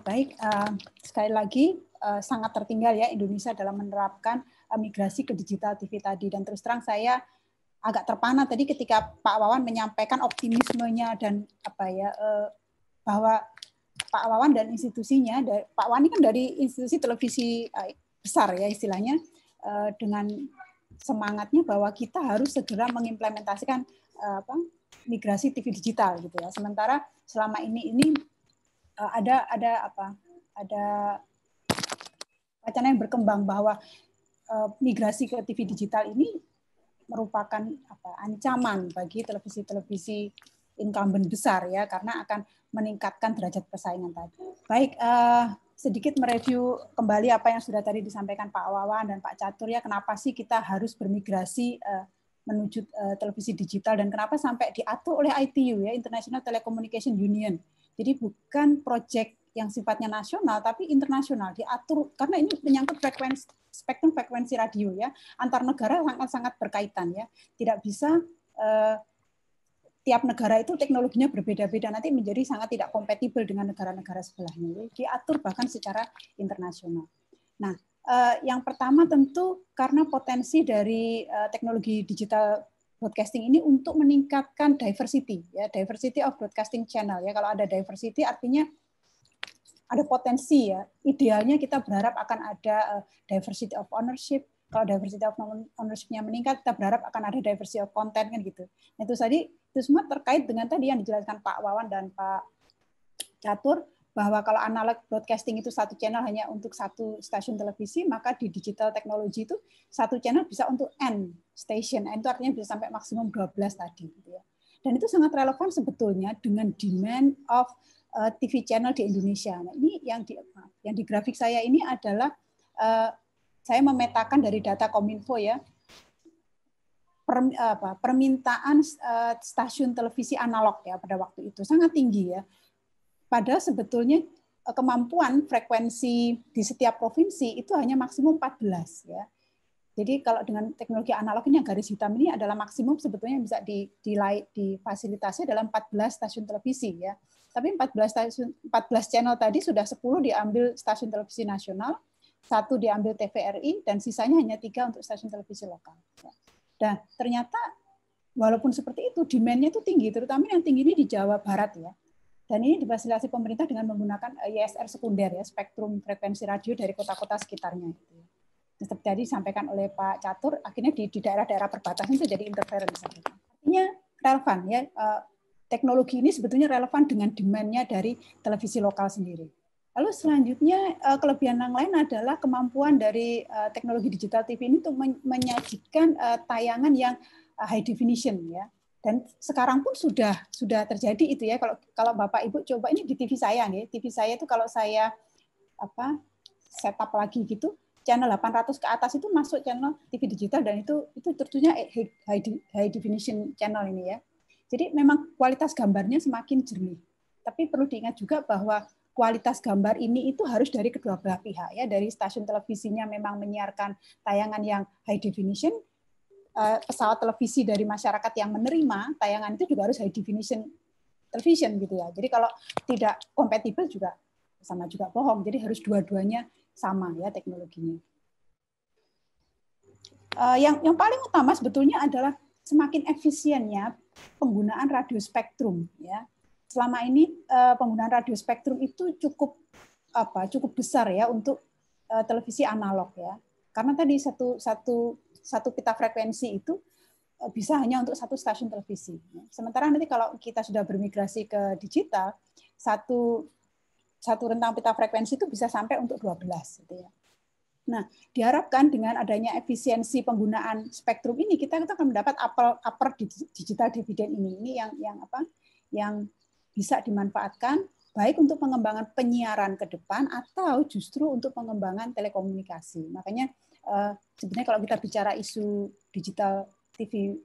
Baik, sekali lagi sangat tertinggal ya Indonesia dalam menerapkan migrasi ke digital TV tadi. Dan terus terang saya agak terpana tadi ketika Pak Wawan menyampaikan optimismenya dan bahwa Pak Wawan dan institusinya, Pak Wawan ini kan dari institusi televisi besar ya istilahnya, dengan semangatnya bahwa kita harus segera mengimplementasikan migrasi TV digital gitu ya. Sementara selama ini ada wacana yang berkembang bahwa migrasi ke TV digital ini merupakan ancaman bagi televisi-televisi incumbent besar ya, karena akan meningkatkan derajat persaingan tadi. Baik, sedikit mereview kembali apa yang sudah tadi disampaikan Pak Wawan dan Pak Catur ya, kenapa sih kita harus bermigrasi menuju televisi digital dan kenapa sampai diatur oleh ITU ya, International Telecommunication Union. Jadi bukan proyek yang sifatnya nasional tapi internasional, diatur karena ini menyangkut spektrum frekuensi radio ya, antar negara sangat berkaitan ya. Tidak bisa tiap negara itu teknologinya berbeda-beda, nanti menjadi sangat tidak kompatibel dengan negara-negara sebelahnya. Diatur bahkan secara internasional. Nah, yang pertama tentu karena potensi dari teknologi digital broadcasting ini untuk meningkatkan diversity ya, diversity of broadcasting channel ya. Kalau ada diversity artinya ada potensi ya. Idealnya kita berharap akan ada diversity of ownership. Kalau diversity of ownership-nya meningkat, kita berharap akan ada diversity of content kan gitu. Nah, itu semua terkait dengan tadi yang dijelaskan Pak Wawan dan Pak Catur, bahwa kalau analog broadcasting itu satu channel hanya untuk satu stasiun televisi, maka di digital technology itu satu channel bisa untuk N station. N itu artinya bisa sampai maksimum 12 tadi. Gitu ya. Dan itu sangat relevan sebetulnya dengan demand of TV channel di Indonesia. Nah, ini yang di grafik saya ini adalah saya memetakan dari data Kominfo ya, permintaan stasiun televisi analog ya pada waktu itu sangat tinggi ya. Padahal sebetulnya kemampuan frekuensi di setiap provinsi itu hanya maksimum 14 ya. Jadi kalau dengan teknologi analog ini yang garis hitam ini adalah maksimum sebetulnya bisa difasilitasi dalam 14 stasiun televisi ya. Tapi 14 channel tadi sudah 10 diambil stasiun televisi nasional, 1 diambil TVRI dan sisanya hanya 3 untuk stasiun televisi lokal. Dan ternyata walaupun seperti itu demand-nya itu tinggi, terutama yang tinggi ini di Jawa Barat ya. Dan ini difasilitasi pemerintah dengan menggunakan ISR sekunder ya, spektrum frekuensi radio dari kota-kota sekitarnya. Seperti tadi disampaikan oleh Pak Catur, akhirnya di daerah-daerah perbatasan itu jadi interference. Artinya relevan ya, teknologi ini sebetulnya relevan dengan demand-nya dari televisi lokal sendiri. Lalu selanjutnya kelebihan yang lain adalah kemampuan dari teknologi digital TV ini untuk menyajikan tayangan yang high definition ya. Dan sekarang pun sudah terjadi itu ya. Kalau Bapak Ibu coba ini di TV saya nih, TV saya itu kalau saya setup lagi gitu, channel 800 ke atas itu masuk channel TV digital dan itu tentunya high definition channel ini ya. Jadi memang kualitas gambarnya semakin jernih. Tapi perlu diingat juga bahwa kualitas gambar ini itu harus dari kedua belah pihak ya, dari stasiun televisinya memang menyiarkan tayangan yang high definition, pesawat televisi dari masyarakat yang menerima tayangan itu juga harus high definition television gitu ya. Jadi kalau tidak kompatibel juga sama juga bohong. Jadi harus dua-duanya sama ya teknologinya. Yang paling utama sebetulnya adalah semakin efisiennya penggunaan radio spektrum ya. Selama ini penggunaan radio spektrum itu cukup besar ya untuk televisi analog ya. Karena tadi satu pita frekuensi itu bisa hanya untuk satu stasiun televisi. Sementara nanti kalau kita sudah bermigrasi ke digital, satu rentang pita frekuensi itu bisa sampai untuk 12 gitu ya. Nah, diharapkan dengan adanya efisiensi penggunaan spektrum ini kita akan mendapat upper digital dividend ini. Ini yang bisa dimanfaatkan baik untuk pengembangan penyiaran ke depan atau justru untuk pengembangan telekomunikasi. Makanya sebenarnya kalau kita bicara isu digital TV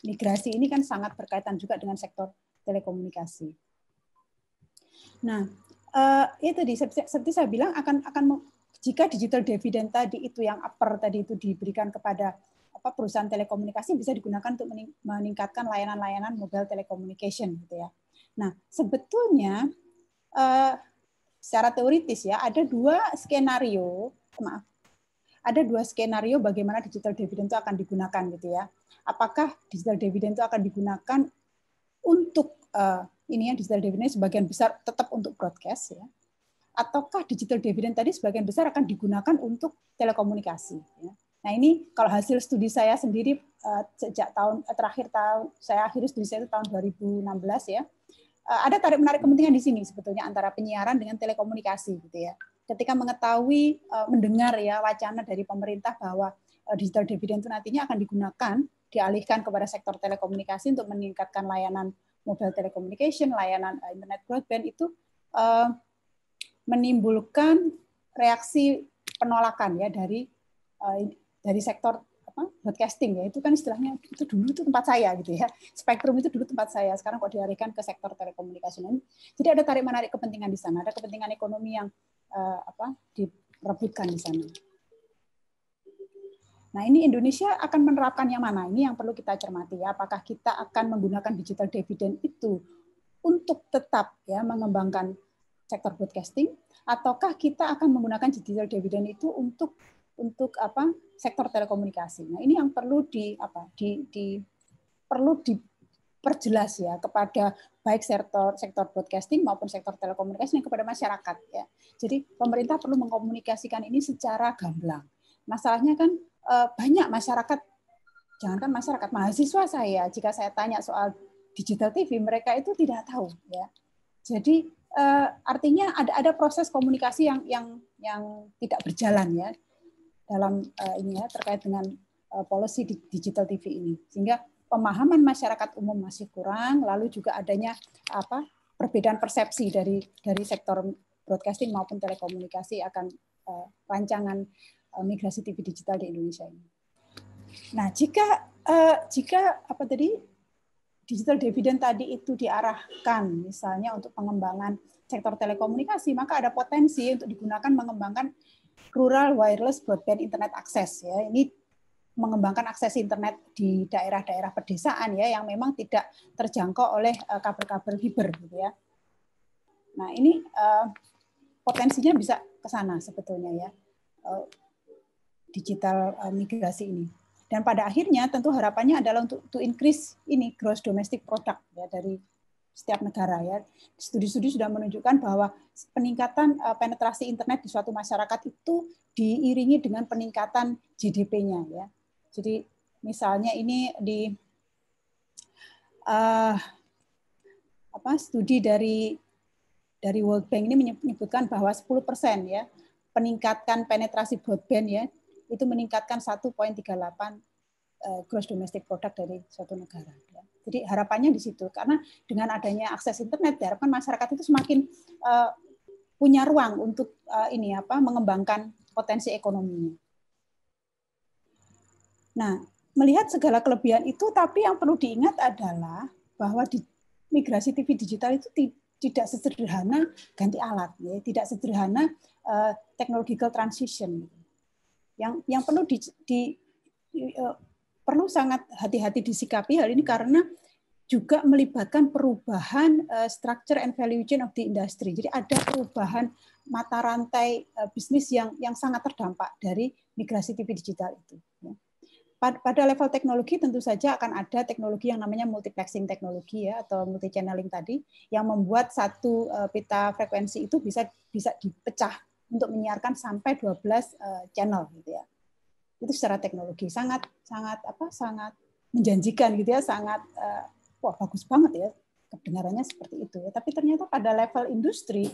migrasi ini kan sangat berkaitan juga dengan sektor telekomunikasi. Nah, itu seperti saya bilang akan jika digital dividend tadi itu yang upper tadi itu diberikan kepada perusahaan telekomunikasi bisa digunakan untuk meningkatkan layanan-layanan mobile telecommunication gitu ya. Nah, sebetulnya secara teoritis ya ada dua skenario bagaimana digital dividend itu akan digunakan gitu ya. Apakah digital dividend itu akan digunakan untuk digital dividend sebagian besar tetap untuk broadcast ya, ataukah digital dividend tadi sebagian besar akan digunakan untuk telekomunikasi ya. Nah ini kalau hasil studi saya sendiri sejak terakhir saya akhiri studi saya itu tahun 2016 ya, ada tarik menarik kepentingan di sini sebetulnya antara penyiaran dengan telekomunikasi gitu ya. Ketika mengetahui mendengar ya wacana dari pemerintah bahwa digital dividend itu nantinya akan digunakan dialihkan kepada sektor telekomunikasi untuk meningkatkan layanan mobile telecommunication, layanan internet broadband itu menimbulkan reaksi penolakan ya dari sektor broadcasting ya, itu kan istilahnya itu dulu itu tempat saya gitu ya, Spektrum itu dulu tempat saya, sekarang kok dialihkan ke sektor telekomunikasi. Jadi ada tarik menarik kepentingan di sana, ada kepentingan ekonomi yang diperebutkan di sana. Nah ini Indonesia akan menerapkan yang mana? Ini yang perlu kita cermati ya. Apakah kita akan menggunakan digital dividend itu untuk tetap ya mengembangkan sektor broadcasting, ataukah kita akan menggunakan digital dividend itu untuk sektor telekomunikasi. Nah ini yang perlu perlu diperjelas ya kepada baik sektor broadcasting maupun sektor telekomunikasi dan kepada masyarakat ya. Jadi pemerintah perlu mengkomunikasikan ini secara gamblang. Masalahnya kan banyak masyarakat, jangankan masyarakat, mahasiswa saya, jika saya tanya soal digital TV, mereka itu tidak tahu ya. Jadi artinya ada proses komunikasi yang tidak berjalan ya dalam ini ya terkait dengan policy digital TV ini, sehingga pemahaman masyarakat umum masih kurang, lalu juga adanya perbedaan persepsi dari sektor broadcasting maupun telekomunikasi akan rancangan migrasi TV digital di Indonesia ini. Nah, jika digital dividend tadi itu diarahkan misalnya untuk pengembangan sektor telekomunikasi, maka ada potensi untuk digunakan mengembangkan rural wireless broadband internet access ya. Ini mengembangkan akses internet di daerah-daerah pedesaan ya yang memang tidak terjangkau oleh kabel-kabel fiber gitu ya. Nah, ini potensinya bisa ke sana sebetulnya ya. Digital migrasi ini. Dan pada akhirnya tentu harapannya adalah untuk to increase ini gross domestic product ya dari setiap negara ya. Studi-studi sudah menunjukkan bahwa peningkatan penetrasi internet di suatu masyarakat itu diiringi dengan peningkatan GDP-nya ya. Jadi misalnya ini di studi dari World Bank ini menyebutkan bahwa 10% ya peningkatan penetrasi broadband ya itu meningkatkan 1,38 gross domestic product dari suatu negara. Jadi harapannya di situ, karena dengan adanya akses internet, diharapkan masyarakat itu semakin punya ruang untuk mengembangkan potensi ekonominya. Nah, melihat segala kelebihan itu, tapi yang perlu diingat adalah bahwa di migrasi TV digital itu tidak sesederhana ganti alat, ya, tidak sederhana technological transition. Yang perlu perlu sangat hati-hati disikapi hal ini karena juga melibatkan perubahan structure and value chain of the industry. Jadi ada perubahan mata rantai bisnis yang sangat terdampak dari migrasi TV digital itu. Pada level teknologi tentu saja akan ada teknologi yang namanya multiplexing teknologi ya atau multi channeling tadi yang membuat satu pita frekuensi itu bisa dipecah untuk menyiarkan sampai 12 channel gitu ya. Itu secara teknologi sangat menjanjikan gitu ya, sangat bagus banget ya kedengarannya seperti itu ya. Tapi ternyata pada level industri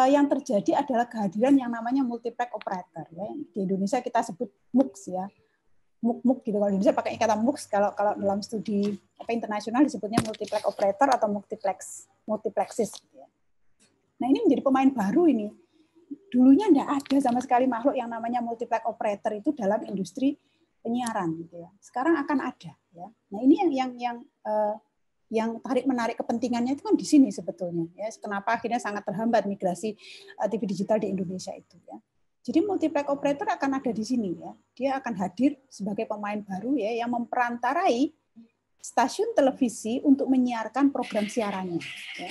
yang terjadi adalah kehadiran yang namanya multiplex operator ya. Di Indonesia kita sebut MUX ya. MUX gitu, kalau di Indonesia pakai kata MUX, kalau dalam studi internasional disebutnya multiplex operator atau multiplexes gitu ya. Nah, ini menjadi pemain baru ini. Dulunya tidak ada sama sekali makhluk yang namanya multiplex operator itu dalam industri penyiaran gitu ya. Sekarang akan ada ya. Nah, ini yang tarik menarik kepentingannya itu kan di sini sebetulnya ya. Kenapa akhirnya sangat terhambat migrasi TV digital di Indonesia itu ya. Jadi multiplex operator akan ada di sini ya. Dia akan hadir sebagai pemain baru ya yang memperantarai stasiun televisi untuk menyiarkan program siarannya. Ya.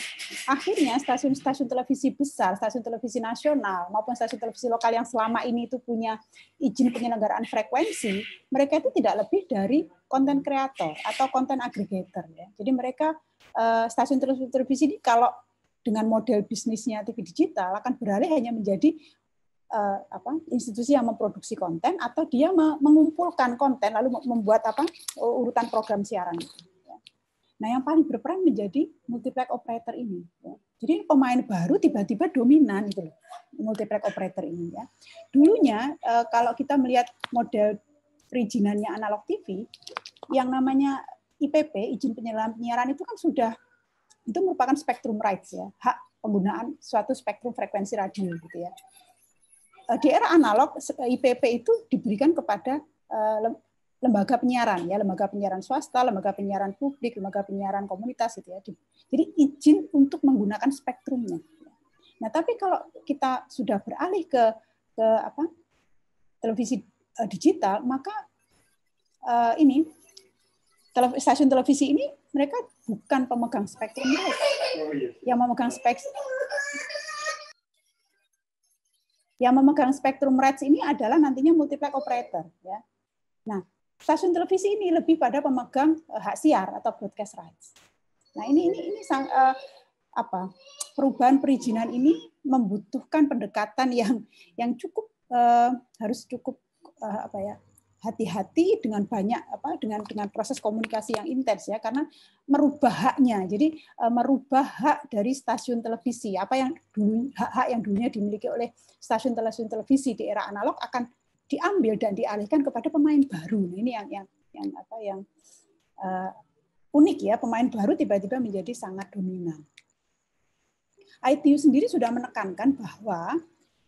Akhirnya stasiun-stasiun televisi besar, stasiun televisi nasional maupun stasiun televisi lokal yang selama ini itu punya izin penyelenggaraan frekuensi, mereka itu tidak lebih dari konten kreator atau konten aggregator. Ya. Jadi mereka stasiun televisi ini kalau dengan model bisnisnya TV digital akan beralih hanya menjadi institusi yang memproduksi konten atau dia mengumpulkan konten lalu membuat urutan program siaran. Nah, yang paling berperan menjadi multiplex operator ini. Jadi pemain baru tiba-tiba dominan itu loh, multiplex operator ini ya. Dulunya kalau kita melihat model perizinannya analog TV, yang namanya IPP, izin penyiaran itu kan sudah itu merupakan spectrum rights ya, hak penggunaan suatu spektrum frekuensi radio gitu ya. Di era analog IPP itu diberikan kepada lembaga penyiaran ya, lembaga penyiaran swasta, lembaga penyiaran publik, lembaga penyiaran komunitas gitu ya. Jadi izin untuk menggunakan spektrumnya. Nah, tapi kalau kita sudah beralih ke televisi digital, maka ini stasiun televisi ini mereka bukan pemegang spektrum rights. Yang memegang spektrum rights ini adalah nantinya multiplex operator ya. Nah, stasiun televisi ini lebih pada pemegang hak siar atau broadcast rights. Nah, ini perubahan perizinan ini membutuhkan pendekatan yang cukup harus cukup hati-hati dengan banyak dengan proses komunikasi yang intens ya, karena merubah haknya. Jadi merubah hak dari stasiun televisi, hak yang dulunya dimiliki oleh stasiun televisi di era analog akan diambil dan dialihkan kepada pemain baru. Nah, ini yang unik ya, pemain baru tiba-tiba menjadi sangat dominan. ITU sendiri sudah menekankan bahwa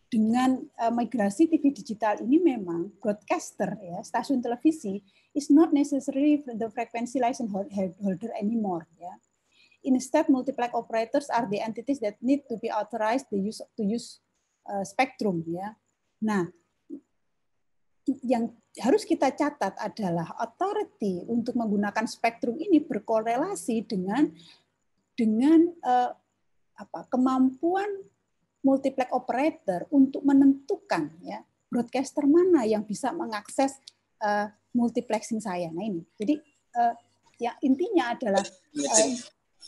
dengan migrasi TV digital ini memang broadcaster ya, stasiun televisi is not necessarily the frequency license holder anymore ya. Instead, multiplex operators are the entities that need to be authorized to use spectrum ya. Nah, yang harus kita catat adalah authority untuk menggunakan spektrum ini berkorelasi dengan kemampuan multiplex operator untuk menentukan ya broadcaster mana yang bisa mengakses multiplexing saya. Nah ini, jadi ya intinya adalah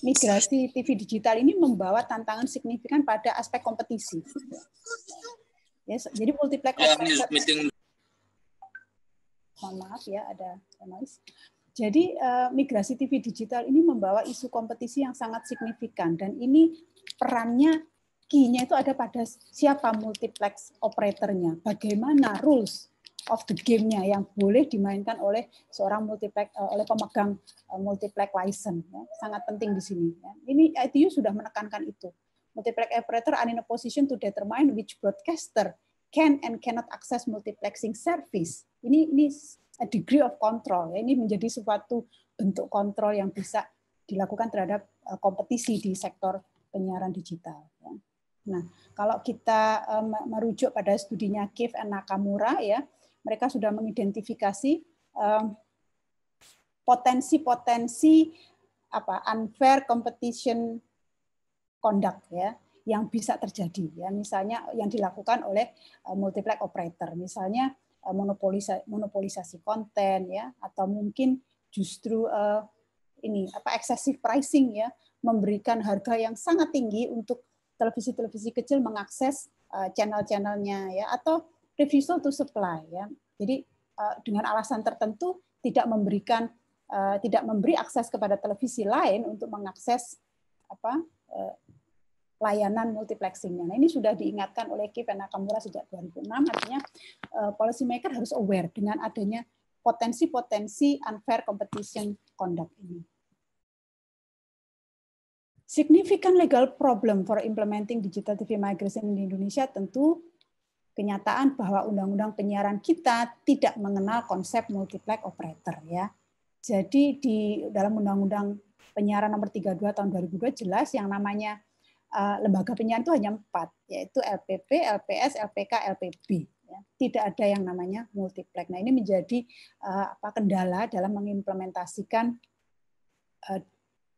migrasi TV digital ini membawa tantangan signifikan pada aspek kompetisi. Ya, jadi multiplex operator. Mohon maaf ya ada noise. Jadi migrasi TV digital ini membawa isu kompetisi yang sangat signifikan dan ini perannya key-nya itu ada pada siapa multiplex operatornya, bagaimana rules of the game-nya yang boleh dimainkan oleh seorang oleh pemegang multiplex license. Ya. Sangat penting di sini. Ya. Ini ITU sudah menekankan itu. Multiplex operator are in a position to determine which broadcaster can and cannot access multiplexing service. Ini a degree of control. Ya. Ini menjadi suatu bentuk kontrol yang bisa dilakukan terhadap kompetisi di sektor penyiaran digital. Ya. Nah, kalau kita merujuk pada studinya Keefe and Nakamura, ya, mereka sudah mengidentifikasi potensi-potensi unfair competition conduct ya yang bisa terjadi. Ya, misalnya yang dilakukan oleh multiplex operator, misalnya monopolisasi konten, ya, atau mungkin justru excessive pricing ya, memberikan harga yang sangat tinggi untuk televisi-televisi kecil mengakses channel-channelnya ya, atau refusal to supply ya. Jadi dengan alasan tertentu tidak memberi akses kepada televisi lain untuk mengakses layanan multiplexingnya. Nah, ini sudah diingatkan oleh Keefe and Nakamura sejak 2006, artinya policy maker harus aware dengan adanya potensi-potensi unfair competition conduct ini. Significant legal problem for implementing digital TV migration di Indonesia tentu kenyataan bahwa undang-undang penyiaran kita tidak mengenal konsep multiplex operator ya. Jadi di dalam undang-undang penyiaran nomor 32 tahun 2002 jelas yang namanya lembaga penyiaran itu hanya 4, yaitu LPP, LPS, LPK, LPB. Ya. Tidak ada yang namanya multiplex. Nah, ini menjadi kendala dalam mengimplementasikan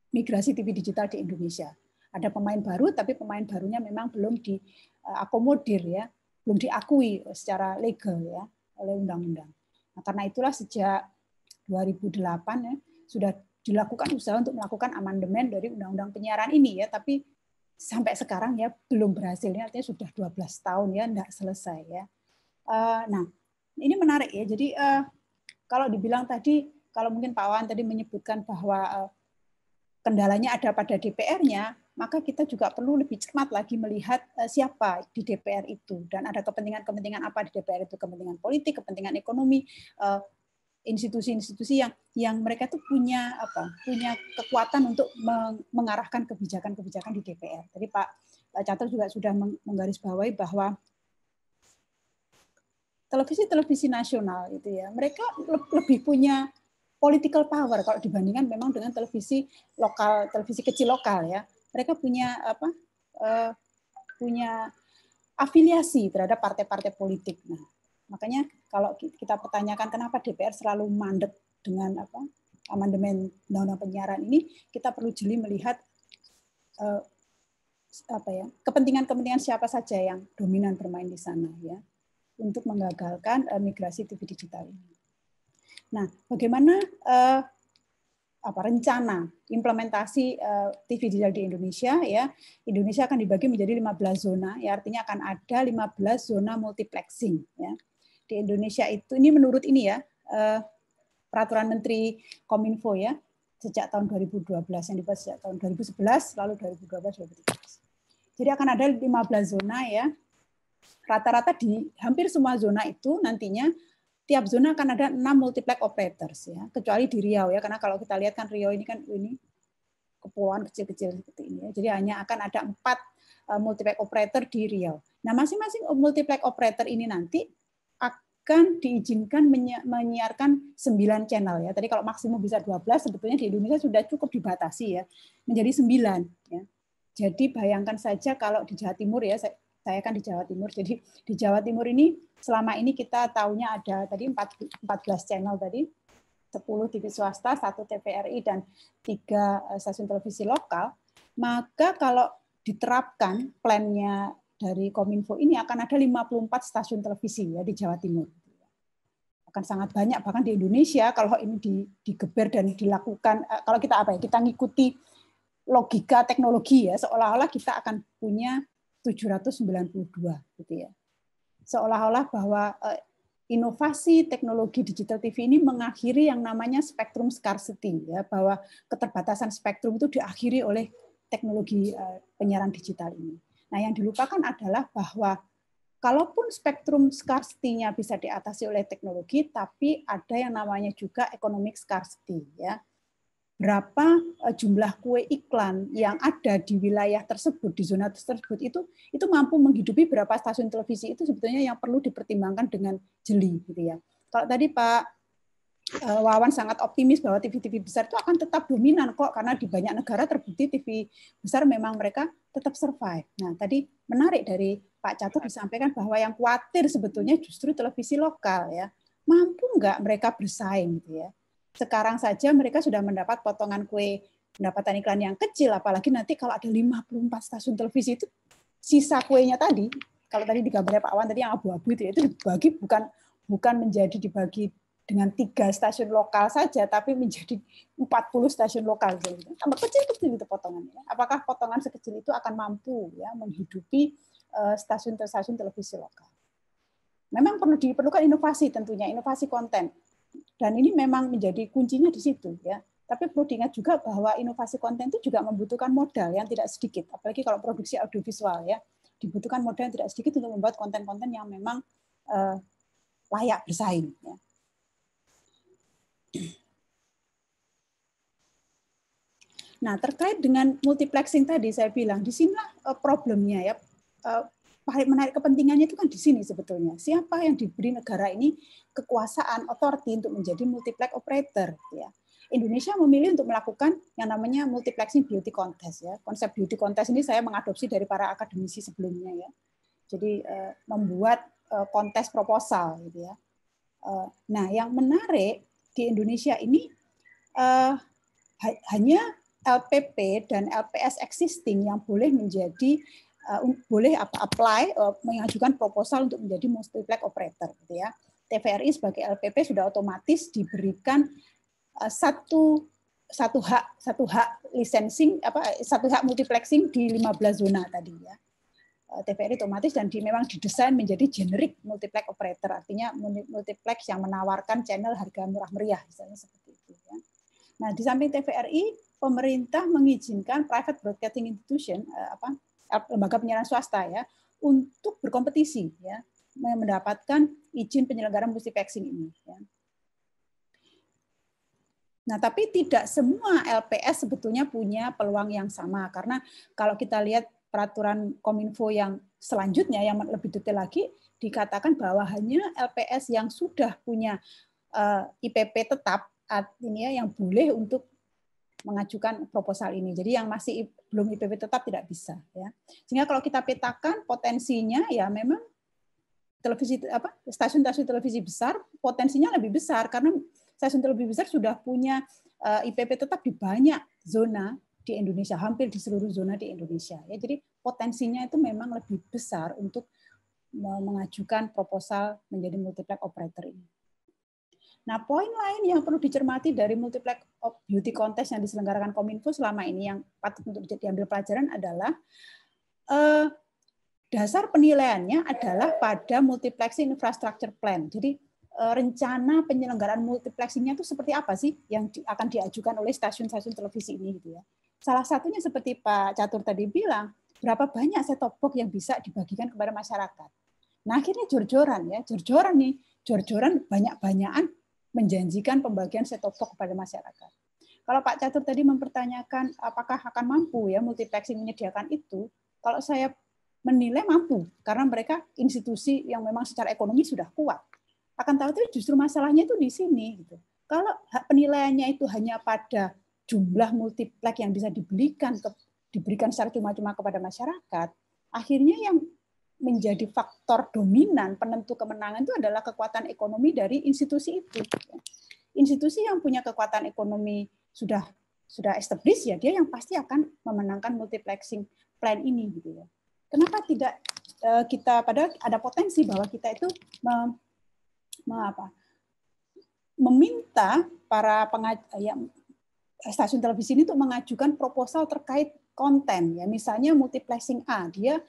migrasi TV digital di Indonesia. Ada pemain baru, tapi pemain barunya memang belum diakomodir ya, belum diakui secara legal ya oleh undang-undang. Nah, karena itulah sejak 2008 ya sudah dilakukan usaha untuk melakukan amandemen dari undang-undang penyiaran ini ya, tapi sampai sekarang ya belum berhasil. Ini artinya sudah 12 tahun ya enggak selesai ya. Nah, ini menarik ya. Jadi kalau dibilang tadi, kalau mungkin Pak Wawan tadi menyebutkan bahwa kendalanya ada pada DPR-nya, maka kita juga perlu lebih cermat lagi melihat siapa di DPR itu, dan ada kepentingan-kepentingan apa di DPR itu, kepentingan politik, kepentingan ekonomi, institusi-institusi yang mereka itu punya kekuatan untuk mengarahkan kebijakan-kebijakan di DPR. Tadi Pak Catur juga sudah menggarisbawahi bahwa televisi nasional itu ya, mereka lebih punya political power kalau dibandingkan memang dengan televisi lokal, televisi kecil lokal ya. Mereka punya punya afiliasi terhadap partai-partai politik. Nah, makanya kalau kita pertanyakan kenapa DPR selalu mandek dengan amandemen undang-undang penyiaran ini, kita perlu jeli melihat kepentingan-kepentingan siapa saja yang dominan bermain di sana ya untuk menggagalkan migrasi TV digital ini. Nah, bagaimana rencana implementasi TV digital di Indonesia ya? Indonesia akan dibagi menjadi 15 zona, ya artinya akan ada 15 zona multiplexing ya. Di Indonesia itu, ini menurut ini ya, peraturan Menteri Kominfo ya, sejak tahun 2012 yang dibuat sejak tahun 2011 lalu 2012 2013. Jadi akan ada 15 zona ya. Rata-rata di hampir semua zona itu nantinya tiap zona akan ada 6 multiplex operators ya, kecuali di Riau ya, karena kalau kita lihat kan Riau ini kan kepulauan kecil-kecil seperti ini ya. Jadi hanya akan ada 4 multiplex operator di Riau. Nah, masing-masing multiplex operator ini nanti akan diizinkan menyiarkan 9 channel ya. Tadi kalau maksimum bisa 12, sebetulnya di Indonesia sudah cukup dibatasi ya, menjadi 9 ya. Jadi bayangkan saja kalau di Jawa Timur ya, saya kan di Jawa Timur, jadi di Jawa Timur ini selama ini kita tahunya ada tadi 14 channel tadi, 10 TV swasta, 1 TVRI, dan 3 stasiun televisi lokal, maka kalau diterapkan plannya dari Kominfo ini akan ada 54 stasiun televisi ya di Jawa Timur. Akan sangat banyak, bahkan di Indonesia kalau ini digeber dan dilakukan, kalau kita kita ngikuti logika teknologi ya, seolah-olah kita akan punya 792 gitu ya. Seolah-olah bahwa inovasi teknologi digital TV ini mengakhiri yang namanya spektrum scarcity ya, bahwa keterbatasan spektrum itu diakhiri oleh teknologi penyiaran digital ini. Nah, yang dilupakan adalah bahwa kalaupun spektrum scarcity-nya bisa diatasi oleh teknologi, tapi ada yang namanya juga economic scarcity ya. Berapa jumlah kue iklan yang ada di wilayah tersebut, di zona tersebut itu mampu menghidupi berapa stasiun televisi, itu sebetulnya yang perlu dipertimbangkan dengan jeli gitu ya. Kalau tadi Pak Wawan sangat optimis bahwa TV-TV besar itu akan tetap dominan kok, karena di banyak negara terbukti TV besar memang mereka tetap survive. Nah, tadi menarik dari Pak Catur disampaikan bahwa yang khawatir sebetulnya justru televisi lokal ya. Mampu nggak mereka bersaing gitu ya. Sekarang saja mereka sudah mendapat potongan kue pendapatan iklan yang kecil, apalagi nanti kalau ada 54 stasiun televisi itu sisa kuenya tadi, kalau tadi di gambarnya Pak Wan tadi yang abu-abu itu dibagi bukan menjadi dibagi dengan 3 stasiun lokal saja, tapi menjadi 40 stasiun lokal gitu. Tambah kecil-kecil itu potongannya. Apakah potongan sekecil itu akan mampu ya menghidupi stasiun-stasiun televisi lokal? Memang perlu diperlukan inovasi tentunya, inovasi konten. Dan ini memang menjadi kuncinya di situ ya. Tapi perlu diingat juga bahwa inovasi konten itu juga membutuhkan modal yang tidak sedikit, apalagi kalau produksi audiovisual ya, dibutuhkan modal yang tidak sedikit untuk membuat konten-konten yang memang layak bersaing. Ya. Nah, terkait dengan multiplexing tadi saya bilang di sinilah problemnya ya. Menarik kepentingannya itu kan di sini sebetulnya. Siapa yang diberi negara ini kekuasaan, authority untuk menjadi multiplex operator ya. Indonesia memilih untuk melakukan yang namanya multiplexing beauty contest ya. Konsep beauty contest ini saya mengadopsi dari para akademisi sebelumnya ya. Jadi membuat kontes proposal gitu ya. Nah, yang menarik di Indonesia ini hanya LPP dan LPS existing yang boleh menjadi boleh apply mengajukan proposal untuk menjadi multiplex operator, gitu ya. TVRI sebagai LPP sudah otomatis diberikan satu hak licensing satu hak multiplexing di 15 zona tadi ya. TVRI otomatis dan memang didesain menjadi generic multiplex operator, artinya multiplex yang menawarkan channel harga murah meriah, misalnya seperti itu. Ya. Nah, di samping TVRI, pemerintah mengizinkan private broadcasting institution, lembaga penyiaran swasta ya, untuk berkompetisi, ya, mendapatkan izin penyelenggaraan multiplexing ini. Ya. Nah, tapi tidak semua LPS sebetulnya punya peluang yang sama, karena kalau kita lihat peraturan Kominfo yang selanjutnya yang lebih detail lagi dikatakan bahwa hanya LPS yang sudah punya IPP tetap artinya yang boleh untuk mengajukan proposal ini. Jadi yang masih belum IPP tetap tidak bisa ya. Sehingga kalau kita petakan potensinya ya memang stasiun-stasiun televisi besar potensinya lebih besar karena stasiun televisi besar sudah punya IPP tetap di banyak zona di Indonesia, hampir di seluruh zona di Indonesia. Ya, jadi potensinya itu memang lebih besar untuk mengajukan proposal menjadi multiplex operator ini. Nah, poin lain yang perlu dicermati dari multiplex beauty contest yang diselenggarakan Kominfo selama ini yang patut untuk diambil pelajaran adalah dasar penilaiannya adalah pada multiplexing infrastructure plan. Jadi rencana penyelenggaraan multiplexingnya itu seperti apa sih yang akan diajukan oleh stasiun-stasiun televisi ini gitu ya. Salah satunya seperti Pak Catur tadi bilang, berapa banyak set-top box yang bisa dibagikan kepada masyarakat. Nah, akhirnya jor-joran banyak-banyakan menjanjikan pembagian set-top box kepada masyarakat. Kalau Pak Catur tadi mempertanyakan apakah akan mampu ya multiplexing menyediakan itu, kalau saya menilai mampu karena mereka institusi yang memang secara ekonomi sudah kuat. Akan tahu justru masalahnya itu di sini gitu. Kalau penilaiannya itu hanya pada jumlah multiplex yang bisa diberikan secara cuma-cuma kepada masyarakat, akhirnya yang menjadi faktor dominan penentu kemenangan itu adalah kekuatan ekonomi dari institusi itu. Institusi yang punya kekuatan ekonomi sudah established ya dia yang pasti akan memenangkan multiplexing plan ini gitu ya. Kenapa tidak kita padahal ada potensi bahwa kita itu meminta para stasiun televisi ini untuk mengajukan proposal terkait konten ya misalnya multiplexing A dia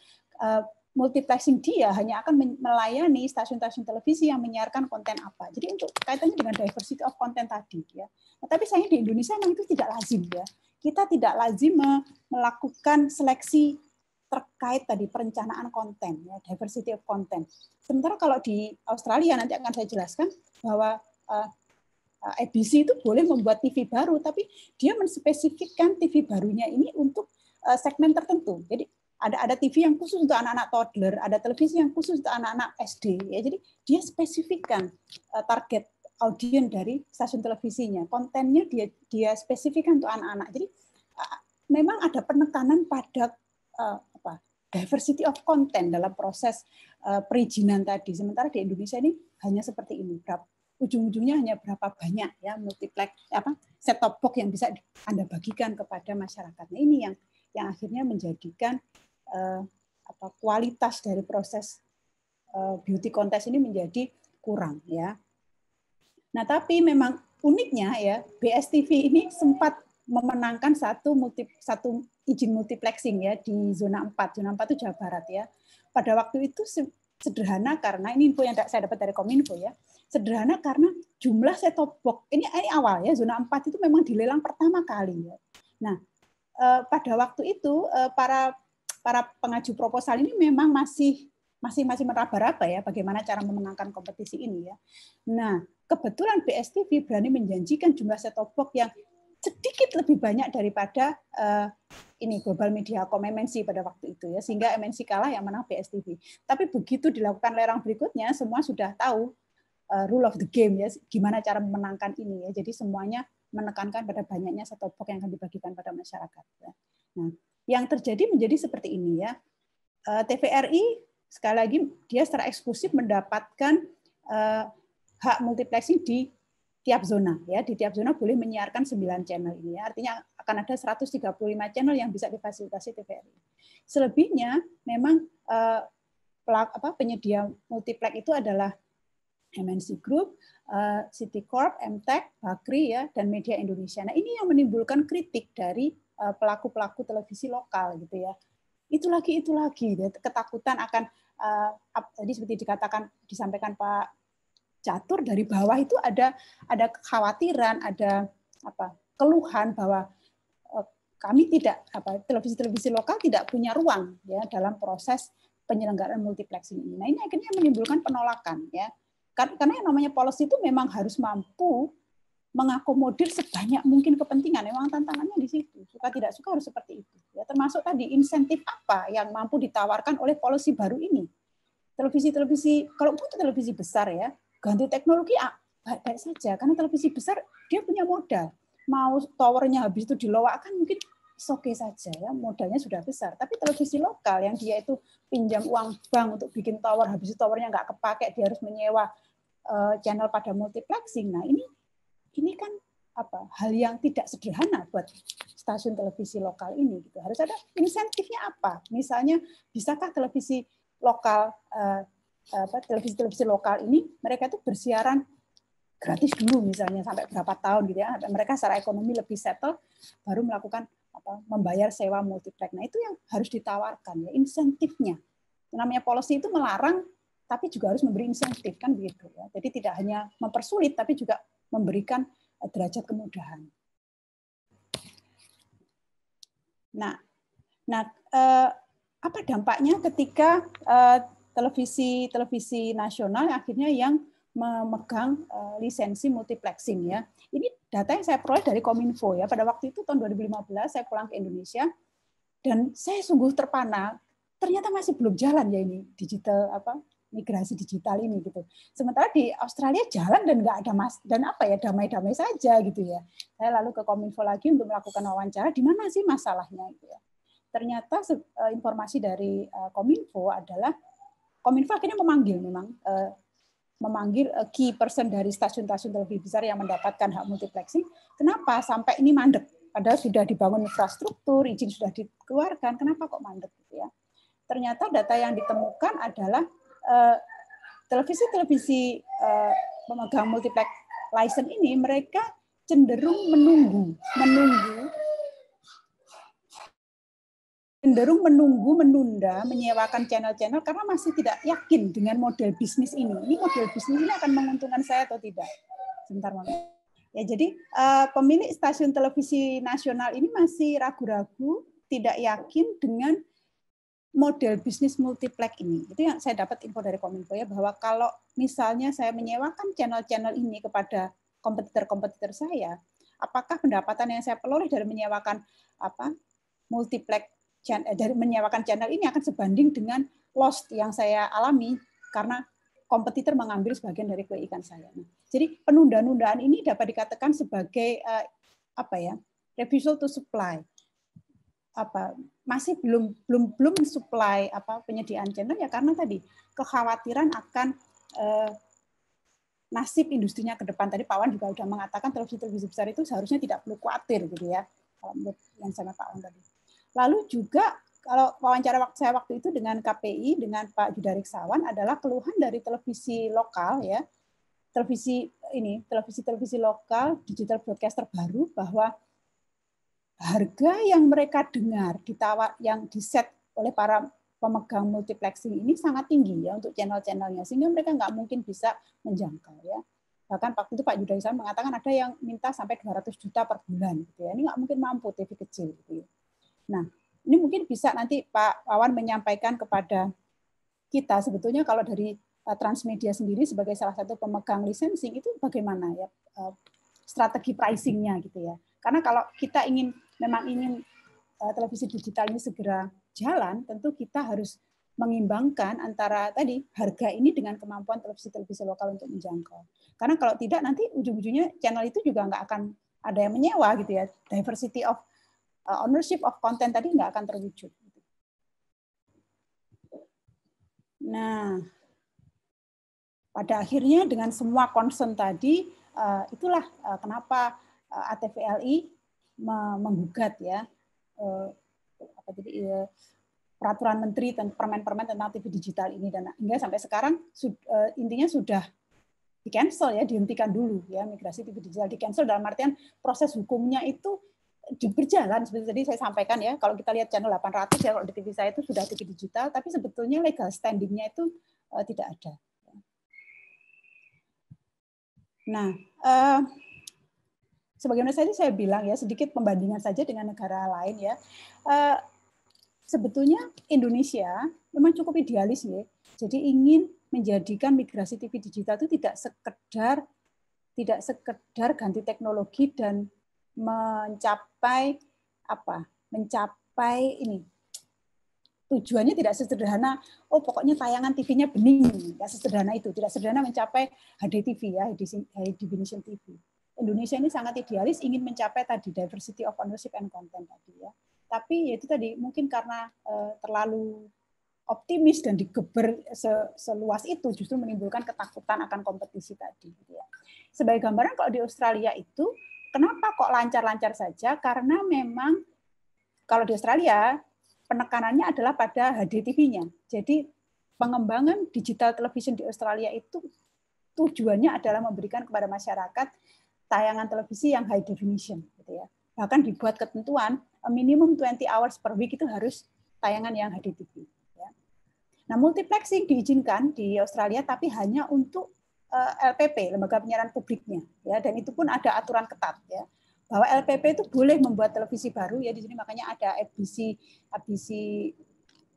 multiplexing dia hanya akan melayani stasiun-stasiun televisi yang menyiarkan konten apa jadi untuk kaitannya dengan diversity of content tadi ya nah, tapi sayangnya di Indonesia memang itu tidak lazim ya kita tidak lazim melakukan seleksi terkait tadi perencanaan konten ya diversity of content sementara kalau di Australia nanti akan saya jelaskan bahwa ABC itu boleh membuat TV baru, tapi dia menspesifikkan TV barunya ini untuk segmen tertentu. Jadi ada TV yang khusus untuk anak-anak toddler, ada televisi yang khusus untuk anak-anak SD. Ya, jadi dia spesifikkan target audiens dari stasiun televisinya. Kontennya dia spesifikkan untuk anak-anak. Jadi memang ada penekanan pada diversity of content dalam proses perizinan tadi. Sementara di Indonesia ini hanya seperti ini. Ujung-ujungnya hanya berapa banyak ya multiplex set-top box yang bisa Anda bagikan kepada masyarakatnya ini yang akhirnya menjadikan kualitas dari proses beauty contest ini menjadi kurang ya. Nah, tapi memang uniknya ya BSTV ini sempat memenangkan satu izin multiplexing ya di zona 4. Zona 4 itu Jawa Barat ya. Pada waktu itu sederhana karena ini info yang saya dapat dari Kominfo ya. Sederhana karena jumlah set-top box ini awal ya zona 4 itu memang dilelang pertama kali ya. Nah, pada waktu itu para pengaju proposal ini memang masih meraba-raba ya bagaimana cara memenangkan kompetisi ini ya. Nah, kebetulan BSTV berani menjanjikan jumlah set-top box yang sedikit lebih banyak daripada ini Global Mediacom MNC pada waktu itu ya sehingga MNC kalah yang menang BSTV. Tapi begitu dilakukan lerang berikutnya semua sudah tahu rule of the game ya gimana cara memenangkan ini ya. Jadi semuanya menekankan pada banyaknya set-top box yang akan dibagikan pada masyarakat ya. Nah, yang terjadi menjadi seperti ini ya. TVRI sekali lagi dia secara eksklusif mendapatkan hak multiplexing di tiap zona ya, di tiap zona boleh menyiarkan 9 channel ini ya. Artinya akan ada 135 channel yang bisa difasilitasi TVRI. Selebihnya memang penyedia multiplex itu adalah MNC Group, Citicorp, MTech, Bakri ya, dan Media Indonesia. Nah, ini yang menimbulkan kritik dari pelaku-pelaku televisi lokal gitu ya. Itu lagi ketakutan akan tadi seperti disampaikan Pak Catur, dari bawah itu ada kekhawatiran, ada keluhan bahwa kami tidak televisi-televisi lokal tidak punya ruang ya dalam proses penyelenggaraan multiplexing ini. Nah, ini akhirnya menimbulkan penolakan ya. Karena yang namanya policy itu memang harus mampu mengakomodir sebanyak mungkin kepentingan. Memang tantangannya di situ. Suka tidak suka harus seperti itu. Ya, termasuk tadi insentif apa yang mampu ditawarkan oleh policy baru ini. Televisi-televisi, kalau butuh televisi besar ya, ganti teknologi baik-baik saja. Karena televisi besar dia punya modal. Mau towernya habis itu dilowakkan mungkin oke saja ya, modalnya sudah besar. Tapi televisi lokal yang dia itu pinjam uang bank untuk bikin tower, habis itu towernya nggak kepake, dia harus menyewa channel pada multiplexing. Nah, ini kan hal yang tidak sederhana buat stasiun televisi lokal ini gitu. Harus ada insentifnya apa? Misalnya bisakah televisi lokal televisi lokal ini mereka itu bersiaran gratis dulu misalnya sampai berapa tahun gitu ya. Mereka secara ekonomi lebih settle baru melakukan membayar sewa multiplex. Nah, itu yang harus ditawarkan ya, insentifnya. Namanya policy itu melarang tapi juga harus memberi insentif kan begitu ya. Jadi tidak hanya mempersulit tapi juga memberikan derajat kemudahan. Nah, apa dampaknya ketika televisi nasional akhirnya yang memegang lisensi multiplexing ya. Ini data yang saya peroleh dari Kominfo ya. Pada waktu itu tahun 2015 saya pulang ke Indonesia dan saya sungguh terpana. Ternyata masih belum jalan ya ini digital migrasi digital ini gitu. Sementara di Australia jalan dan nggak ada damai-damai saja gitu ya. Saya lalu ke Kominfo lagi untuk melakukan wawancara, di mana sih masalahnya gitu ya. Ternyata informasi dari Kominfo adalah Kominfo akhirnya memanggil key person dari stasiun-stasiun televisi besar yang mendapatkan hak multiplexing. Kenapa sampai ini mandek? Padahal sudah dibangun infrastruktur, izin sudah dikeluarkan, kenapa kok mandek gitu ya? Ternyata data yang ditemukan adalah televisi-televisi pemegang multiplex license ini mereka cenderung menunda menyewakan channel-channel karena masih tidak yakin dengan model bisnis ini. Ini model bisnis ini akan menguntungkan saya atau tidak? Sebentar, Mama. Ya, jadi pemilik stasiun televisi nasional ini masih ragu-ragu, tidak yakin dengan model bisnis multiplex ini. Itu yang saya dapat info dari Kominfo ya, bahwa kalau misalnya saya menyewakan channel-channel ini kepada kompetitor-kompetitor saya, apakah pendapatan yang saya peroleh dari menyewakan multiplex dari menyewakan channel ini akan sebanding dengan loss yang saya alami karena kompetitor mengambil sebagian dari keuangan saya. Jadi penundaan-nundaan ini dapat dikatakan sebagai refusal to supply. Masih belum mensuplai penyediaan channel ya karena tadi kekhawatiran akan nasib industrinya ke depan. Tadi Pak Wan juga sudah mengatakan televisi besar itu seharusnya tidak perlu khawatir gitu ya, menurut yang sama Pak Wan tadi. Lalu juga kalau wawancara saya waktu itu dengan KPI dengan Pak Judariksawan adalah keluhan dari televisi lokal ya, televisi lokal digital broadcaster baru bahwa harga yang mereka dengar yang diset oleh para pemegang multiplexing ini sangat tinggi ya untuk channel-channelnya sehingga mereka nggak mungkin bisa menjangkau ya. Bahkan waktu itu Pak Judariksawan mengatakan ada yang minta sampai 200 juta per bulan gitu ya. Ini nggak mungkin mampu TV kecil gitu ya. Nah, ini mungkin bisa nanti Pak Wawan menyampaikan kepada kita sebetulnya kalau dari Transmedia sendiri sebagai salah satu pemegang licensing itu bagaimana ya strategi pricing-nya gitu ya. Karena kalau kita memang ingin televisi digital ini segera jalan, tentu kita harus mengimbangkan antara tadi harga ini dengan kemampuan televisi lokal untuk menjangkau. Karena kalau tidak nanti ujung-ujungnya channel itu juga nggak akan ada yang menyewa gitu ya. Diversity of ownership of content tadi nggak akan terwujud. Nah, pada akhirnya dengan semua concern tadi itulah kenapa ATVLI menggugat ya peraturan menteri tentang permen-permen tentang TV digital ini, dan hingga sampai sekarang intinya sudah di cancel ya, dihentikan dulu ya, migrasi TV digital di cancel dalam artian proses hukumnya itu berjalan seperti tadi saya sampaikan ya. Kalau kita lihat channel 800 ya, kalau di TV saya itu sudah TV digital, tapi sebetulnya legal standing-nya itu tidak ada. Nah, sebagaimana saya bilang ya, sedikit pembandingan saja dengan negara lain ya. Sebetulnya Indonesia memang cukup idealis ya. Jadi ingin menjadikan migrasi TV digital itu tidak sekedar ganti teknologi dan mencapai ini. Tujuannya tidak sesederhana pokoknya tayangan TV-nya bening, tidak sesederhana itu, tidak sederhana mencapai HDTV ya, High Definition TV. Indonesia ini sangat idealis, ingin mencapai tadi diversity of ownership and content tadi ya. Tapi ya itu tadi mungkin karena terlalu optimis dan digeber seluas itu justru menimbulkan ketakutan akan kompetisi tadi. Gitu ya. Sebagai gambaran kalau di Australia itu kenapa kok lancar-lancar saja? Karena memang kalau di Australia penekanannya adalah pada HDTV-nya. Jadi pengembangan digital television di Australia itu tujuannya adalah memberikan kepada masyarakat tayangan televisi yang high definition. Gitu ya. Bahkan dibuat ketentuan minimum 20 hours per week itu harus tayangan yang HDTV. Ya. Nah, multiplexing diizinkan di Australia tapi hanya untuk LPP, lembaga penyiaran publiknya, ya, dan itu pun ada aturan ketat, ya, bahwa LPP itu boleh membuat televisi baru, ya di sini makanya ada ABC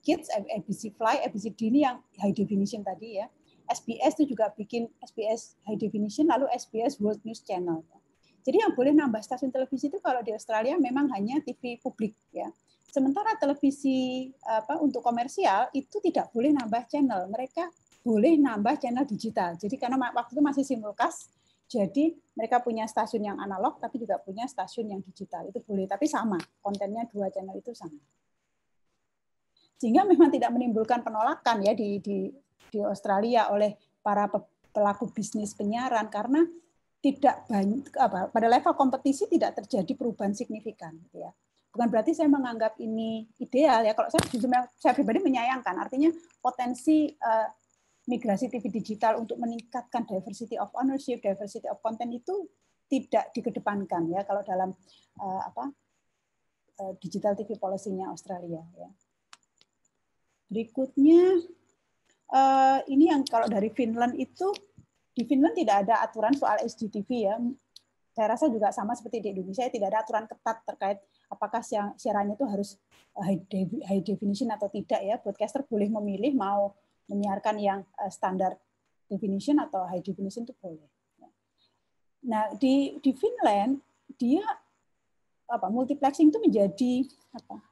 Kids, ABC Fly, ABC D ini yang high definition tadi ya. SBS itu juga bikin SBS high definition, lalu SBS World News Channel. Jadi yang boleh nambah stasiun televisi itu kalau di Australia memang hanya TV publik ya. Sementara televisi untuk komersial itu tidak boleh nambah channel. Mereka boleh nambah channel digital. Jadi karena waktu itu masih simulcast, jadi mereka punya stasiun yang analog tapi juga punya stasiun yang digital. Itu boleh, tapi sama. Kontennya dua channel itu sama. Sehingga memang tidak menimbulkan penolakan ya di Australia oleh para pelaku bisnis penyiaran karena tidak banyak pada level kompetisi tidak terjadi perubahan signifikan gitu ya. Bukan berarti saya menganggap ini ideal ya, kalau saya pribadi menyayangkan, artinya potensi migrasi TV digital untuk meningkatkan diversity of ownership, diversity of content itu tidak dikedepankan ya kalau dalam digital TV policy-nya Australia ya. Berikutnya ini yang kalau dari Finland itu, di Finland tidak ada aturan soal HDTV ya. Saya rasa juga sama seperti di Indonesia, tidak ada aturan ketat terkait apakah siarannya itu harus high definition atau tidak ya. Broadcaster boleh memilih mau menyiarkan yang standar definition atau high definition itu boleh. Nah di Finland dia multiplexing itu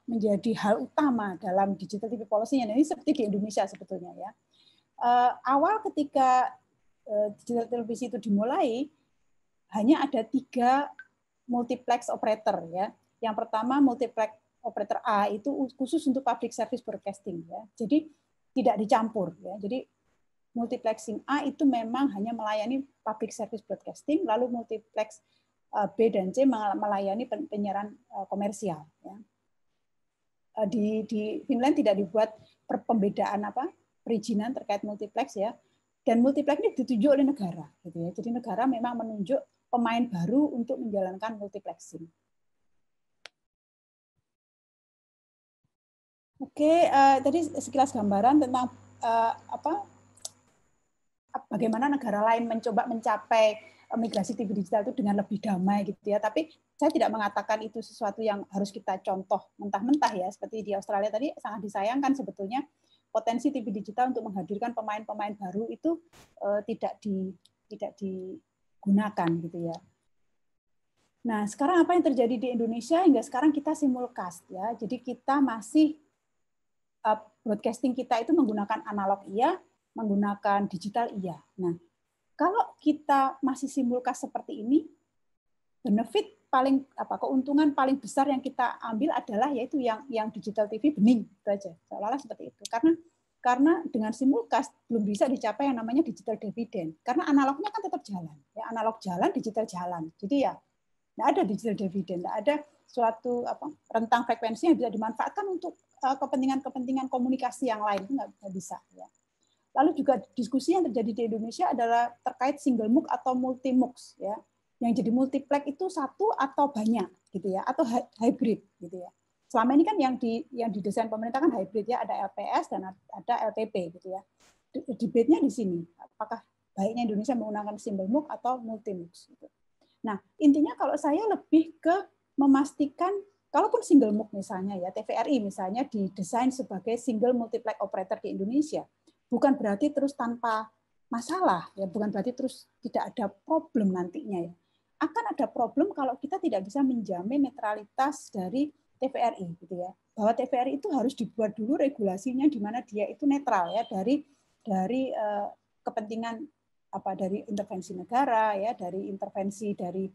menjadi hal utama dalam digital TV policy-nya. Ini seperti di Indonesia sebetulnya ya. Awal ketika digital televisi itu dimulai, hanya ada 3 multiplex operator ya. Yang pertama multiplex operator A itu khusus untuk public service broadcasting ya. Jadi tidak dicampur ya. Jadi multiplexing A itu memang hanya melayani public service broadcasting, lalu multiplex B dan C melayani penyiaran komersial ya. Di Finland tidak dibuat pembedaan perizinan terkait multiplex ya. Dan multiplex ini ditunjuk oleh negara, gitu ya. Jadi negara memang menunjuk pemain baru untuk menjalankan multiplexing. Oke, tadi sekilas gambaran tentang bagaimana negara lain mencoba mencapai migrasi TV digital itu dengan lebih damai, gitu ya. Tapi saya tidak mengatakan itu sesuatu yang harus kita contoh mentah-mentah ya. Seperti di Australia tadi sangat disayangkan sebetulnya. Potensi TV digital untuk menghadirkan pemain-pemain baru itu tidak digunakan gitu ya. Nah, sekarang apa yang terjadi di Indonesia hingga sekarang kita simulcast ya. Jadi kita masih broadcasting kita itu menggunakan analog iya, menggunakan digital iya. Nah, kalau kita masih simulcast seperti ini, benefit keuntungan paling besar yang kita ambil adalah yaitu yang digital TV bening itu aja, seolah-olah seperti itu. Karena Karena dengan simulcast belum bisa dicapai yang namanya digital dividend. Karena analognya kan tetap jalan. Ya, analog jalan, digital jalan. Jadi ya nggak ada digital dividend, nggak ada suatu rentang frekuensi yang bisa dimanfaatkan untuk kepentingan-kepentingan komunikasi yang lain. Itu nggak bisa. Ya. Lalu juga diskusi yang terjadi di Indonesia adalah terkait single MOOC atau multi MOOCs. Ya. Yang jadi multiplex itu satu atau banyak, gitu ya, atau hybrid, gitu ya. Selama ini kan yang didesain pemerintah kan hybrid ya, ada LPS dan ada LPP gitu ya. Debate-nya di sini, apakah baiknya Indonesia menggunakan single MOOC atau multi MOOC gitu. Nah, intinya kalau saya lebih ke memastikan kalaupun single MOOC misalnya ya, TVRI misalnya didesain sebagai single multiplex operator di Indonesia, bukan berarti terus tanpa masalah ya, bukan berarti terus tidak ada problem nantinya ya. Akan ada problem kalau kita tidak bisa menjamin netralitas dari TVRI gitu ya, bahwa TVRI itu harus dibuat dulu regulasinya di mana dia itu netral ya dari kepentingan dari intervensi negara ya, dari intervensi dari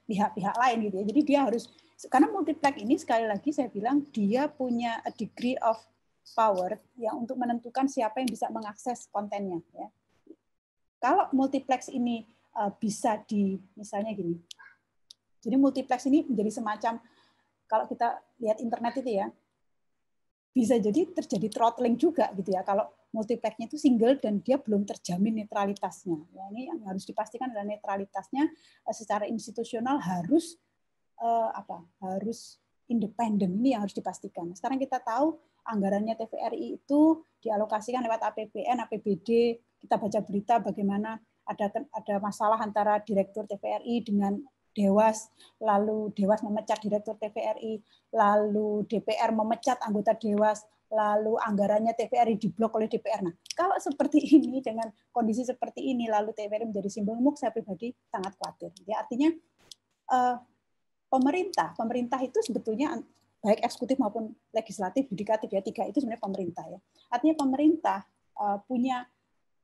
pihak-pihak lain gitu ya. Jadi dia harus, karena multiplex ini sekali lagi saya bilang dia punya a degree of power yang untuk menentukan siapa yang bisa mengakses kontennya ya. Kalau multiplex ini bisa misalnya gini. Jadi multiplex ini menjadi semacam, kalau kita lihat internet itu ya, bisa jadi terjadi throttling juga gitu ya. Kalau multiplexnya itu single dan dia belum terjamin netralitasnya. Ya, ini yang harus dipastikan adalah netralitasnya secara institusional harus harus independen. Ini yang harus dipastikan. Sekarang kita tahu anggarannya TVRI itu dialokasikan lewat APBN, APBD. Kita baca berita bagaimana ada masalah antara direktur TVRI dengan Dewas, lalu Dewas memecat direktur TVRI, lalu DPR memecat anggota Dewas, lalu anggarannya TVRI diblok oleh DPR. Nah, kalau seperti ini, dengan kondisi seperti ini, lalu TVRI menjadi simbol MOOC, saya pribadi sangat khawatir. Ya, artinya pemerintah itu sebetulnya baik eksekutif maupun legislatif, yudikatif ya, tiga itu sebenarnya pemerintah ya. Artinya pemerintah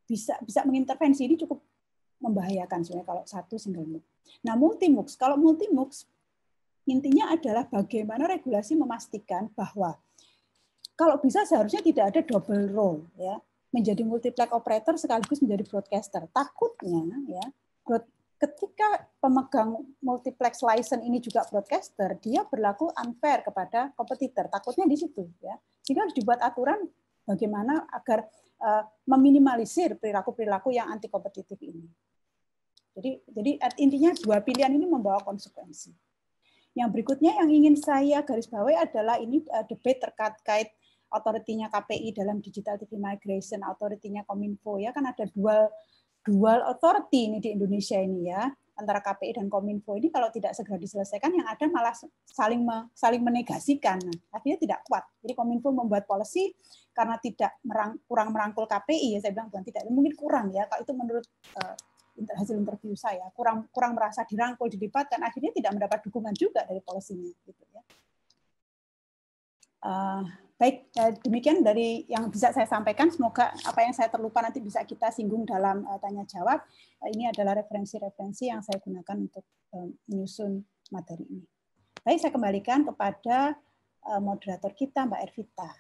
bisa mengintervensi, ini cukup membahayakan sebenarnya kalau satu single MOOC. Nah, multi MOOCs, kalau multi MOOCs intinya adalah bagaimana regulasi memastikan bahwa kalau bisa seharusnya tidak ada double role ya, menjadi multiplex operator sekaligus menjadi broadcaster. Takutnya ya, ketika pemegang multiplex license ini juga broadcaster, dia berlaku unfair kepada kompetitor. Takutnya di situ ya. Sehingga harus dibuat aturan bagaimana agar meminimalisir perilaku-perilaku yang anti kompetitif ini. Jadi intinya dua pilihan ini membawa konsekuensi. Yang berikutnya yang ingin saya garis bawahi adalah ini debate terkait otoritinya KPI dalam digital TV migration, otoritinya Kominfo ya, kan ada dual authority ini di Indonesia ini ya, antara KPI dan Kominfo ini kalau tidak segera diselesaikan yang ada malah saling menegasikan. Nah, akhirnya tidak kuat. Jadi Kominfo membuat policy karena tidak kurang merangkul KPI ya, saya bilang bukan tidak, mungkin kurang ya, kalau itu menurut hasil interview saya, kurang merasa dirangkul, dilibatkan, akhirnya tidak mendapat dukungan juga dari polisinya gitu ya. Baik, demikian dari yang bisa saya sampaikan. Semoga apa yang saya terlupa nanti bisa kita singgung dalam tanya jawab. Ini adalah referensi-referensi yang saya gunakan untuk menyusun materi ini. Baik, saya kembalikan kepada moderator kita, Mbak Ervita.